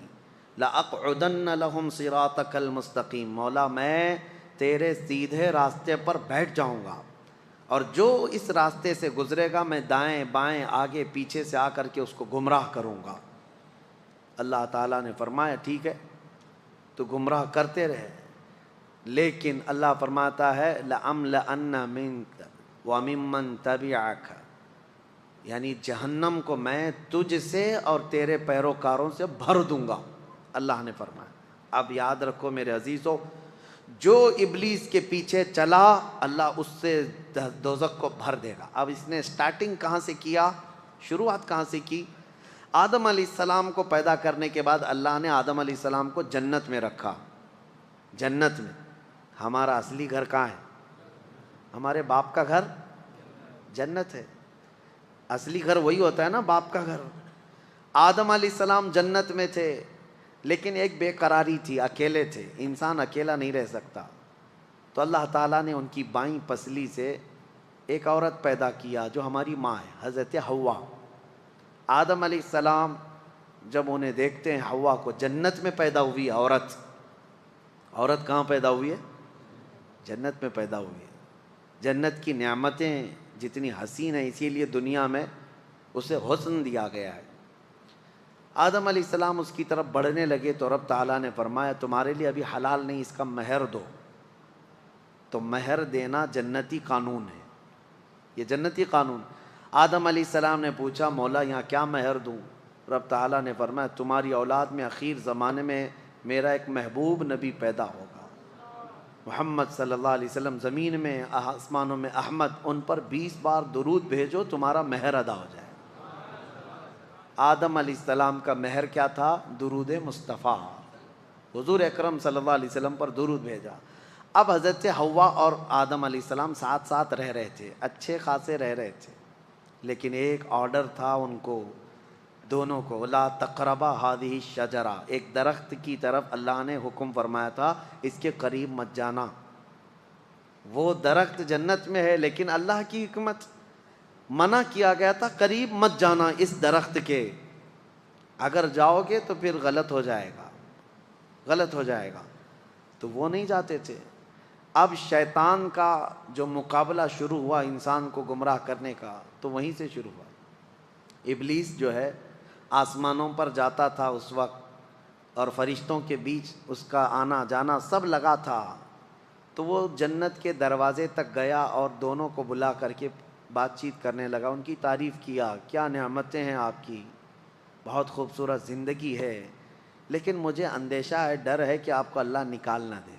S1: لَأَقْعُدَنَّ لَهُمْ صِرَاطَكَ الْمُسْتَقِيمَ، مولا میں تیرے سیدھے راستے پر بیٹھ جاؤں گا، اور جو اس راستے سے گزرے گا میں دائیں بائیں آگے پیچھے سے آ کر کے اس کو گمراہ کروں گا۔ اللہ تعالیٰ نے فرمایا ٹھیک ہے تو گمراہ کرتے رہے، لیکن اللہ فرماتا ہے لَأَمْلَأَنَّ مِنْكَ وَمِمَّنْ تَبِعَكَ، یعنی جہنم کو میں تجھ سے اور تیرے پیروکاروں سے بھر دوں گا، اللہ نے فرمایا۔ اب یاد رکھو میرے عزیزو، جو ابلیس کے پیچھے چلا اللہ اس سے دوزخ کو بھر دے گا۔ اب اس نے سٹارٹنگ کہاں سے کیا؟ شروعات کہاں سے کی؟ آدم علیہ السلام کو پیدا کرنے کے بعد اللہ نے آدم علیہ السلام کو جنت میں رکھا۔ جنت میں ہمارا اصلی گھر کہاں ہے؟ ہمارے باپ کا گھر جنت ہے، اصلی گھر وہی ہوتا ہے نا باپ کا گھر۔ آدم علیہ السلام جنت میں تھے، لیکن ایک بے قراری تھی، اکیلے تھے، انسان اکیلا نہیں رہ سکتا، تو اللہ تعالیٰ نے ان کی بائیں پسلی سے ایک عورت پیدا کیا جو ہماری ماں ہے، حضرت حوا۔ آدم علیہ السلام جب انہیں دیکھتے ہیں حوا کو، جنت میں پیدا ہوئی عورت، عورت کہاں پیدا ہوئی ہے؟ جنت میں پیدا ہوئی ہے۔ جنت کی نعمتیں جتنی حسین ہیں اسی لیے دنیا میں اسے حسن دیا گیا ہے۔ آدم علیہ السلام اس کی طرف بڑھنے لگے تو رب تعالیٰ نے فرمایا تمہارے لیے ابھی حلال نہیں، اس کا مہر دو۔ تو مہر دینا جنتی قانون ہے، یہ جنتی قانون۔ آدم علیہ السلام نے پوچھا مولا یہاں کیا مہر دوں؟ رب تعالیٰ نے فرمایا تمہاری اولاد میں اخیر زمانے میں میرا ایک محبوب نبی پیدا ہوگا، محمد صلی اللہ علیہ وسلم، زمین میں آسمانوں میں احمد، ان پر 20 بار درود بھیجو تمہارا مہر ادا ہو جائے۔ آدم علیہ السلام کا مہر کیا تھا؟ درود مصطفیٰ، حضور اکرم صلی اللہ علیہ وسلم پر درود بھیجا۔ اب حضرت حوا اور آدم علیہ السلام ساتھ ساتھ رہ رہے تھے، اچھے خاصے رہ رہے تھے، لیکن ایک آرڈر تھا ان کو دونوں کو، لا تقربا هذه الشجرہ، ایک درخت کی طرف اللہ نے حکم فرمایا تھا اس کے قریب مت جانا۔ وہ درخت جنت میں ہے لیکن اللہ کی حکمت، منع کیا گیا تھا قریب مت جانا اس درخت کے، اگر جاؤ گے تو پھر غلط ہو جائے گا، غلط ہو جائے گا، تو وہ نہیں جاتے تھے۔ اب شیطان کا جو مقابلہ شروع ہوا انسان کو گمراہ کرنے کا، تو وہیں سے شروع ہوا۔ ابلیس جو ہے آسمانوں پر جاتا تھا اس وقت، اور فرشتوں کے بیچ اس کا آنا جانا سب لگا تھا، تو وہ جنت کے دروازے تک گیا اور دونوں کو بلا کر کے بات چیت کرنے لگا، ان کی تعریف کیا، کیا نعمتیں ہیں آپ کی، بہت خوبصورت زندگی ہے، لیکن مجھے اندیشہ ہے، ڈر ہے کہ آپ کو اللہ نکال نہ دے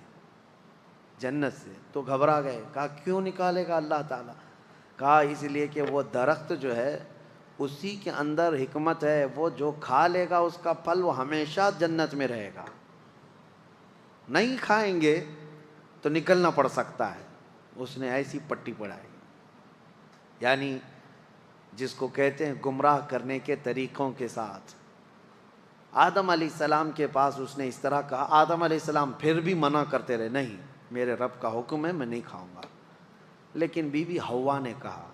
S1: جنت سے۔ تو گھبرا گئے، کہا کیوں نکالے گا اللہ تعالیٰ؟ کہا اس لیے کہ وہ درخت جو ہے اسی کے اندر حکمت ہے، وہ جو کھا لے گا اس کا پھل وہ ہمیشہ جنت میں رہے گا، نہیں کھائیں گے تو نکلنا پڑ سکتا ہے۔ اس نے ایسی پٹی پڑھائی، یعنی جس کو کہتے ہیں گمراہ کرنے کے طریقوں کے ساتھ۔ آدم علیہ السلام کے پاس اس نے اس طرح کہا، آدم علیہ السلام پھر بھی منع کرتے رہے، نہیں میرے رب کا حکم ہے میں نہیں کھاؤں گا۔ لیکن بی بی حوا نے کہا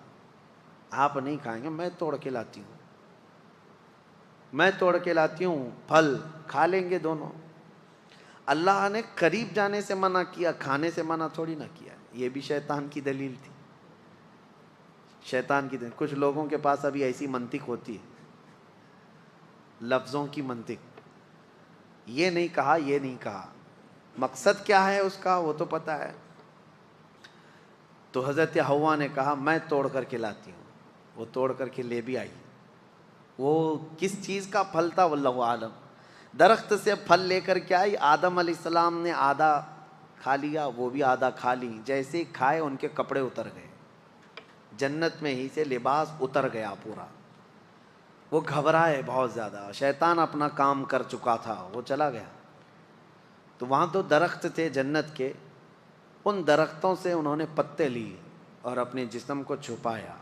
S1: آپ نہیں کھائیں گے، میں توڑ کے لاتی ہوں، میں توڑ کے لاتی ہوں، پھل کھا لیں گے دونوں۔ اللہ نے قریب جانے سے منع کیا، کھانے سے منع تھوڑی نہ کیا۔ یہ بھی شیطان کی دلیل تھی، شیطان کی دلیل۔ کچھ لوگوں کے پاس ابھی ایسی منطق ہوتی ہے، لفظوں کی منطق، یہ نہیں کہا یہ نہیں کہا، مقصد کیا ہے اس کا وہ تو پتہ ہے۔ تو حضرت حوا نے کہا میں توڑ کر کے لاتی ہوں، وہ توڑ کر کے لے بھی آئی۔ وہ کس چیز کا پھل تھا واللہ عالم، درخت سے پھل لے کر کے آئی۔ آدم علیہ السلام نے آدھا کھا لیا، وہ بھی آدھا کھا لی، جیسے ہی کھائے ان کے کپڑے اتر گئے، جنت میں ہی سے لباس اتر گیا پورا۔ وہ گھبرائے بہت زیادہ، شیطان اپنا کام کر چکا تھا، وہ چلا گیا۔ تو وہاں تو درخت تھے جنت کے، ان درختوں سے انہوں نے پتے لیے اور اپنے جسم کو چھپایا،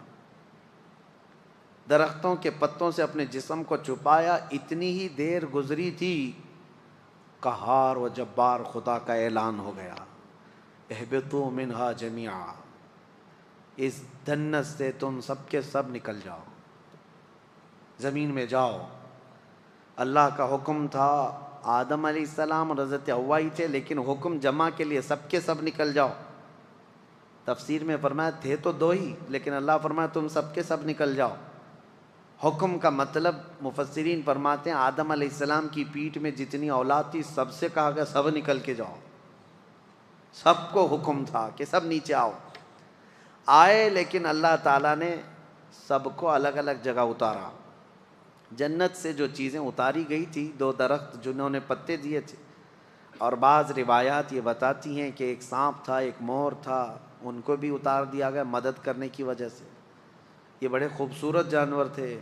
S1: درختوں کے پتوں سے اپنے جسم کو چھپایا۔ اتنی ہی دیر گزری تھی، قہار و جبار خدا کا اعلان ہو گیا، اہبطوا منہا جمیعا، اس جنت سے تم سب کے سب نکل جاؤ، زمین میں جاؤ۔ اللہ کا حکم تھا، آدم علیہ السلام اور حضرت حوا ہی تھے، لیکن حکم جمع کے لیے سب کے سب نکل جاؤ۔ تفسیر میں فرمایا تھے تو دو ہی، لیکن اللہ فرمایا تم سب کے سب نکل جاؤ۔ حکم کا مطلب مفسرین فرماتے ہیں آدم علیہ السلام کی پیٹھ میں جتنی اولاد تھی سب سے کہا گیا سب نکل کے جاؤ، سب کو حکم تھا کہ سب نیچے آؤ۔ آئے، لیکن اللہ تعالیٰ نے سب کو الگ الگ جگہ اتارا۔ جنت سے جو چیزیں اتاری گئی تھی، دو درخت جنہوں نے پتے دیے تھے، اور بعض روایات یہ بتاتی ہیں کہ ایک سانپ تھا، ایک مور تھا، ان کو بھی اتار دیا گیا مدد کرنے کی وجہ سے۔ یہ بڑے خوبصورت جانور تھے،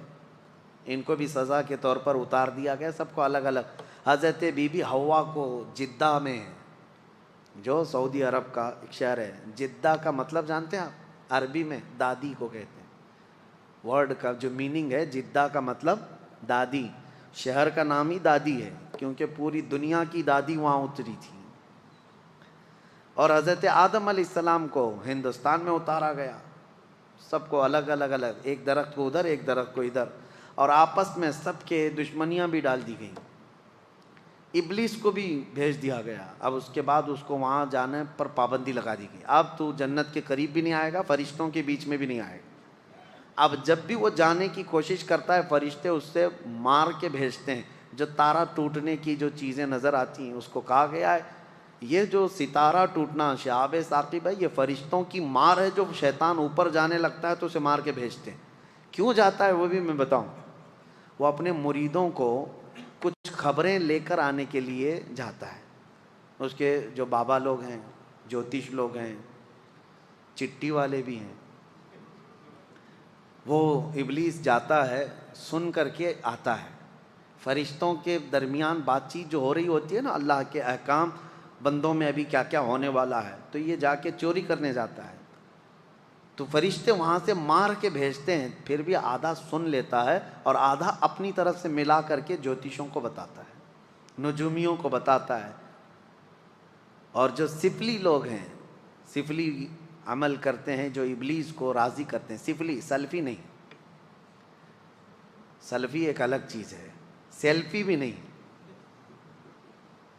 S1: ان کو بھی سزا کے طور پر اتار دیا گیا، سب کو الگ الگ۔ حضرت بی بی حوا کو جدہ میں، جو سعودی عرب کا ایک شہر ہے، جدہ کا مطلب جانتے ہیں آپ؟ عربی میں دادی کو کہتے ہیں، ورڈ کا جو میننگ ہے جدہ کا مطلب دادی، شہر کا نام ہی دادی ہے کیونکہ پوری دنیا کی دادی وہاں اتری تھی۔ اور حضرت آدم علیہ السلام کو ہندوستان میں اتارا گیا، سب کو الگ الگ الگ، ایک درخت کو ادھر ایک درخت کو ادھر، اور آپس میں سب کے دشمنیاں بھی ڈال دی گئیں۔ ابلیس کو بھی بھیج دیا گیا، اب اس کے بعد اس کو وہاں جانے پر پابندی لگا دی گئی، اب تو جنت کے قریب بھی نہیں آئے گا، فرشتوں کے بیچ میں بھی نہیں آئے گا، اب جب بھی وہ جانے کی کوشش کرتا ہے فرشتے اس سے مار کے بھیجتے ہیں. جو تارا ٹوٹنے کی جو چیزیں نظر آتی ہیں اس کو کہا گیا ہے یہ جو ستارہ ٹوٹنا شہاب ثاقب ہے یہ فرشتوں کی مار ہے. جو شیطان اوپر جانے لگتا ہے تو اسے مار کے بھیجتے ہیں. کیوں جاتا ہے وہ بھی میں بتاؤں. وہ اپنے مریدوں کو کچھ خبریں لے کر آنے کے لیے جاتا ہے. اس کے جو بابا لوگ ہیں, جوتش لوگ ہیں, چٹی والے بھی ہیں, وہ ابلیس جاتا ہے سن کر کے آتا ہے. فرشتوں کے درمیان بات چیت جو ہو رہی ہوتی ہے نا, اللہ کے احکام بندوں میں ابھی کیا کیا ہونے والا ہے, تو یہ جا کے چوری کرنے جاتا ہے. تو فرشتے وہاں سے مار کے بھیجتے ہیں, پھر بھی آدھا سن لیتا ہے اور آدھا اپنی طرف سے ملا کر کے جوتشوں کو بتاتا ہے, نجومیوں کو بتاتا ہے. اور جو سفلی لوگ ہیں, سفلی عمل کرتے ہیں جو ابلیس کو راضی کرتے ہیں, سفلی, سلفی نہیں. سلفی ایک الگ چیز ہے, سیلفی بھی نہیں.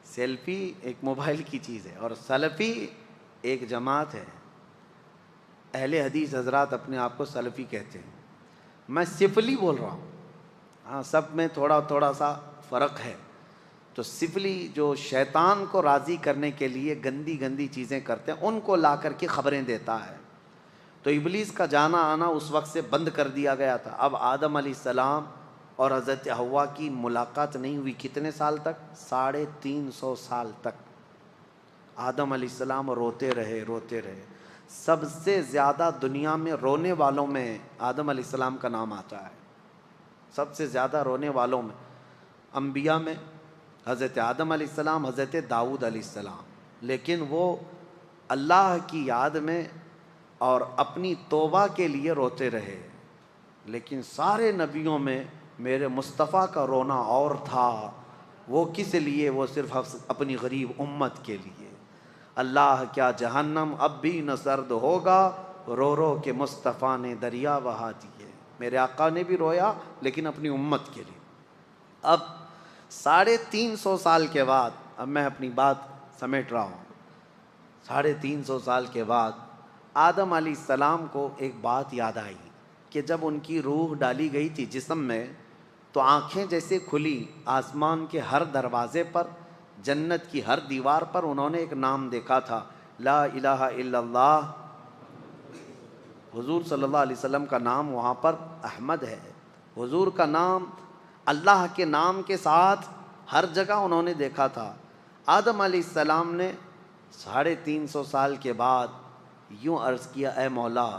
S1: سیلفی ایک موبائل کی چیز ہے اور سلفی ایک جماعت ہے. اہل حدیث حضرات اپنے آپ کو سلفی کہتے ہیں. میں سفلی بول رہا ہوں, ہاں سب میں تھوڑا تھوڑا سا فرق ہے. تو سفلی جو شیطان کو راضی کرنے کے لیے گندی گندی چیزیں کرتے ہیں ان کو لا کر کے خبریں دیتا ہے. تو ابلیس کا جانا آنا اس وقت سے بند کر دیا گیا تھا. اب آدم علیہ السلام اور حضرت حوا کی ملاقات نہیں ہوئی. کتنے سال تک؟ 350 سال تک. آدم علیہ السلام روتے رہے روتے رہے. سب سے زیادہ دنیا میں رونے والوں میں آدم علیہ السلام کا نام آتا ہے. سب سے زیادہ رونے والوں میں انبیاء میں حضرت آدم علیہ السلام, حضرت داؤد علیہ السلام. لیکن وہ اللہ کی یاد میں اور اپنی توبہ کے لیے روتے رہے. لیکن سارے نبیوں میں میرے مصطفیٰ کا رونا اور تھا. وہ کس لیے؟ وہ صرف اپنی غریب امت کے لیے. اللہ کیا جہنم اب بھی نہ سرد ہوگا, رو رو کے مصطفیٰ نے دریا بہا دیے. میرے آقا نے بھی رویا لیکن اپنی امت کے لیے. اب 350 سال کے بعد, اب میں اپنی بات سمیٹ رہا ہوں, 350 سال کے بعد آدم علیہ السلام کو ایک بات یاد آئی کہ جب ان کی روح ڈالی گئی تھی جسم میں تو آنکھیں جیسے کھلی, آسمان کے ہر دروازے پر, جنت کی ہر دیوار پر انہوں نے ایک نام دیکھا تھا, لا الہ الا اللہ. حضور صلی اللہ علیہ وسلم کا نام وہاں پر احمد ہے. حضور کا نام اللہ کے نام کے ساتھ ہر جگہ انہوں نے دیکھا تھا. آدم علیہ السلام نے 350 سال کے بعد یوں عرض کیا, اے مولا,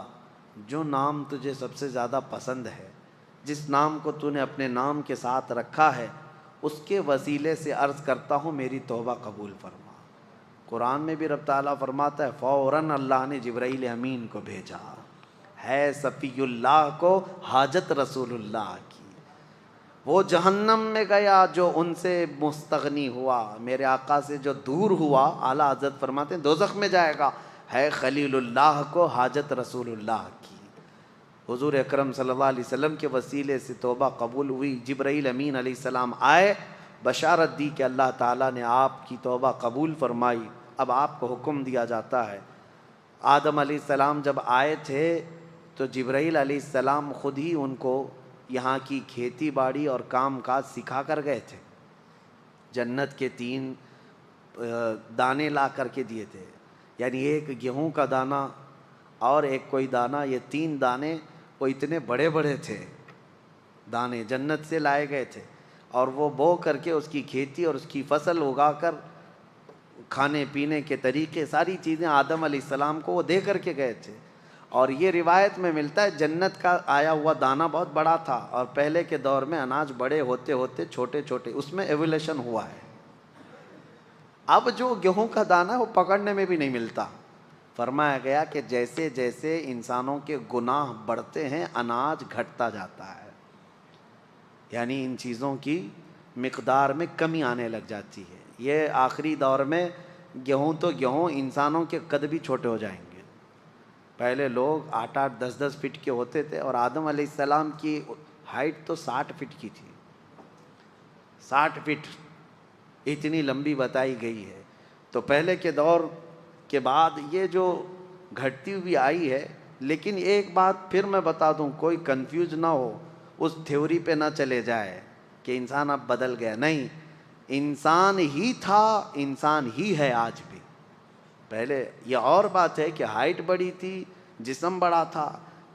S1: جو نام تجھے سب سے زیادہ پسند ہے, جس نام کو تو نے اپنے نام کے ساتھ رکھا ہے, اس کے وسیلے سے عرض کرتا ہوں میری توبہ قبول فرما. قرآن میں بھی رب تعالیٰ فرماتا ہے فوراً اللہ نے جبرائیل امین کو بھیجا, ہے صفی اللہ کو حاجت رسول اللہ کی. وہ جہنم میں گیا جو ان سے مستغنی ہوا, میرے آقا سے جو دور ہوا, اعلیٰ حضرت فرماتے ہیں دوزخ میں جائے گا. ہے خلیل اللہ کو حاجت رسول اللہ کی. حضور اکرم صلی اللہ علیہ وسلم کے وسیلے سے توبہ قبول ہوئی. جبرائیل امین علیہ السلام آئے, بشارت دی کہ اللہ تعالیٰ نے آپ کی توبہ قبول فرمائی. اب آپ کو حکم دیا جاتا ہے. آدم علیہ السلام جب آئے تھے تو جبرائیل علیہ السلام خود ہی ان کو یہاں کی کھیتی باڑی اور کام کاج سکھا کر گئے تھے. جنت کے 3 دانے لا کر کے دیے تھے, یعنی ایک گیہوں کا دانہ اور ایک کوئی دانہ, یہ 3 دانے وہ اتنے بڑے بڑے تھے دانے, جنت سے لائے گئے تھے. اور وہ بو کر کے اس کی کھیتی اور اس کی فصل اگا کر کھانے پینے کے طریقے ساری چیزیں آدم علیہ السلام کو وہ دے کر کے گئے تھے. اور یہ روایت میں ملتا ہے جنت کا آیا ہوا دانہ بہت بڑا تھا, اور پہلے کے دور میں اناج بڑے ہوتے ہوتے چھوٹے چھوٹے, اس میں ایولیشن ہوا ہے. اب جو گیہوں کا دانہ وہ پکڑنے میں بھی نہیں ملتا. فرمایا گیا کہ جیسے جیسے انسانوں کے گناہ بڑھتے ہیں اناج گھٹتا جاتا ہے, یعنی ان چیزوں کی مقدار میں کمی آنے لگ جاتی ہے. یہ آخری دور میں گیہوں تو گیہوں, انسانوں کے قد بھی چھوٹے ہو جائیں گے. پہلے لوگ 8-8 10-10 فٹ کے ہوتے تھے, اور آدم علیہ السلام کی ہائٹ تو 60 فٹ کی تھی. 60 فٹ اتنی لمبی بتائی گئی ہے. تو پہلے کے دور کے بعد یہ جو گھٹتی ہوئی آئی ہے لیکن ایک بات پھر میں بتا دوں، کوئی کنفیوز نہ ہو، اس تھیوری پہ نہ چلے جائے کہ انسان اب بدل گیا. نہیں، انسان ہی تھا، انسان ہی ہے آج بھی. پہلے یہ اور بات ہے کہ ہائٹ بڑی تھی، جسم بڑا تھا،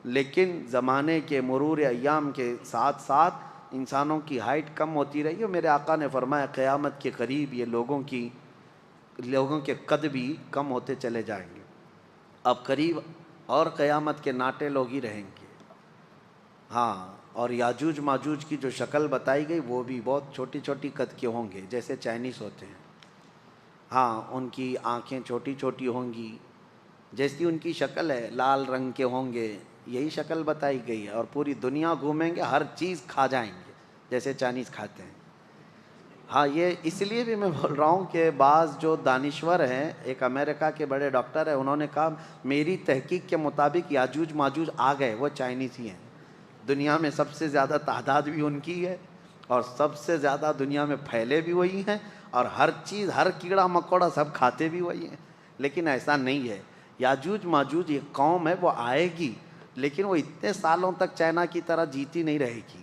S1: لیکن زمانے کے مرور ایام کے ساتھ ساتھ انسانوں کی ہائٹ کم ہوتی رہی. اور میرے آقا نے فرمایا قیامت کے قریب یہ لوگوں کے قد بھی کم ہوتے چلے جائیں گے. اب قریب اور قیامت کے ناٹے لوگ ہی رہیں گے. ہاں، اور یاجوج ماجوج کی جو شکل بتائی گئی وہ بھی بہت چھوٹی چھوٹی قد کے ہوں گے، جیسے چائنیز ہوتے ہیں. ہاں، ان کی آنکھیں چھوٹی چھوٹی ہوں گی، جیسی ان کی شکل ہے، لال رنگ کے ہوں گے، یہی شکل بتائی گئی ہے. اور پوری دنیا گھومیں گے، ہر چیز کھا جائیں گے جیسے چائنیز کھاتے ہیں. ہاں، یہ اس لیے بھی میں بول رہا ہوں کہ بعض جو دانشور ہیں، ایک امریکہ کے بڑے ڈاکٹر ہیں، انہوں نے کہا میری تحقیق کے مطابق یاجوج ماجوج آ گئے، وہ چائنیز ہی ہیں. دنیا میں سب سے زیادہ تعداد بھی ان کی ہے، اور سب سے زیادہ دنیا میں پھیلے بھی وہی ہیں، اور ہر چیز، ہر کیڑا مکوڑا سب کھاتے بھی وہی ہیں. لیکن ایسا نہیں ہے. یاجوج ماجوج ایک قوم ہے، وہ آئے گی، لیکن وہ اتنے سالوں تک چائنا کی طرح جیتی نہیں رہے گی.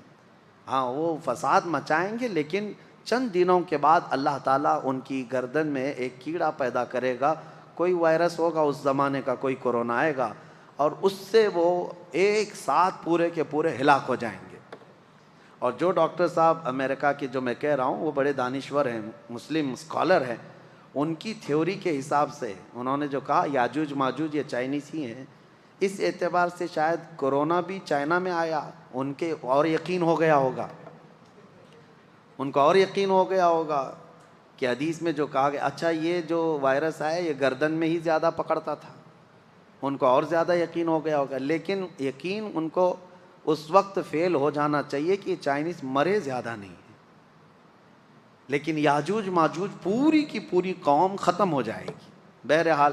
S1: ہاں، وہ فساد مچائیں گے، لیکن چند دنوں کے بعد اللہ تعالیٰ ان کی گردن میں ایک کیڑا پیدا کرے گا. کوئی وائرس ہوگا اس زمانے کا، کوئی کورونا آئے گا، اور اس سے وہ ایک ساتھ پورے کے پورے ہلاک ہو جائیں گے. اور جو ڈاکٹر صاحب امریکہ کے جو میں کہہ رہا ہوں، وہ بڑے دانشور ہیں، مسلم اسکالر ہیں. ان کی تھیوری کے حساب سے انہوں نے جو کہا یاجوج ماجوج یہ چائنیز ہی ہیں، اس اعتبار سے شاید کورونا بھی چائنا میں آیا، ان کے اور یقین ہو گیا ہوگا، ان کو اور یقین ہو گیا ہوگا کہ حدیث میں جو کہا گیا، اچھا یہ جو وائرس آیا یہ گردن میں ہی زیادہ پکڑتا تھا، ان کو اور زیادہ یقین ہو گیا ہوگا. لیکن یقین ان کو اس وقت فیل ہو جانا چاہیے کہ یہ چائنیز مرے زیادہ نہیں ہے، لیکن یاجوج ماجوج پوری کی پوری قوم ختم ہو جائے گی. بہرحال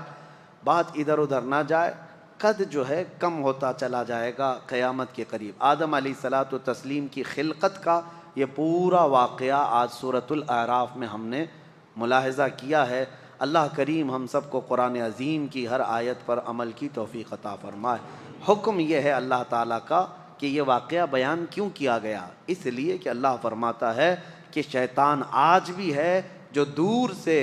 S1: بات ادھر ادھر نہ جائے، قد جو ہے کم ہوتا چلا جائے گا قیامت کے قریب. آدم علیہ الصلاۃ والتسلیم کی خلقت کا یہ پورا واقعہ آج سورۃ الاعراف میں ہم نے ملاحظہ کیا ہے. اللہ کریم ہم سب کو قرآن عظیم کی ہر آیت پر عمل کی توفیق عطا فرمائے. حکم یہ ہے اللہ تعالیٰ کا کہ یہ واقعہ بیان کیوں کیا گیا؟ اس لیے کہ اللہ فرماتا ہے کہ شیطان آج بھی ہے جو دور سے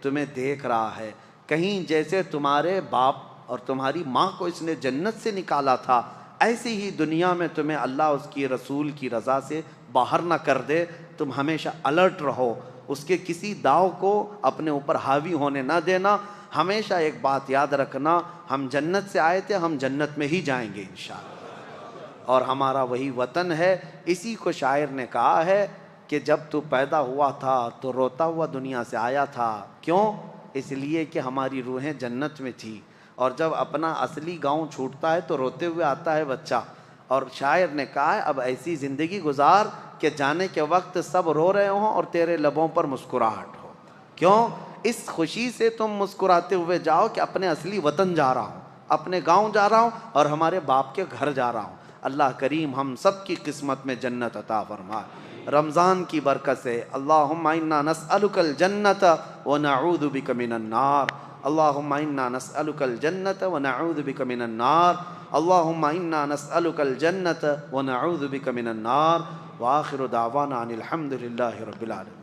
S1: تمہیں دیکھ رہا ہے. کہیں جیسے تمہارے باپ اور تمہاری ماں کو اس نے جنت سے نکالا تھا، ایسی ہی دنیا میں تمہیں اللہ اس کی رسول کی رضا سے باہر نہ کر دے. تم ہمیشہ الرٹ رہو، اس کے کسی داؤ کو اپنے اوپر حاوی ہونے نہ دینا. ہمیشہ ایک بات یاد رکھنا، ہم جنت سے آئے تھے، ہم جنت میں ہی جائیں گے انشاءاللہ، اور ہمارا وہی وطن ہے. اسی کو شاعر نے کہا ہے کہ جب تو پیدا ہوا تھا تو روتا ہوا دنیا سے آیا تھا. کیوں؟ اس لیے کہ ہماری روحیں جنت میں تھی، اور جب اپنا اصلی گاؤں چھوٹتا ہے تو روتے ہوئے آتا ہے بچہ. اور شاعر نے کہا ہے اب ایسی زندگی گزار کہ جانے کے وقت سب رو رہے ہوں اور تیرے لبوں پر مسکراہٹ ہو. کیوں؟ اس خوشی سے تم مسکراتے ہوئے جاؤ کہ اپنے اصلی وطن جا رہا ہوں، اپنے گاؤں جا رہا ہوں، اور ہمارے باپ کے گھر جا رہا ہوں. اللہ کریم ہم سب کی قسمت میں جنت عطا فرمائے. رمضان کی برکت سے اللہم انا نسألک الجنت ونعوذ بک من النار. اللہم انا نسألک الجنت ونعوذ بک من النار. اللہم انا نسألک الجنت ونعوذ بک من النار. وآخر دعوانا ان الحمد للہ رب العالمین.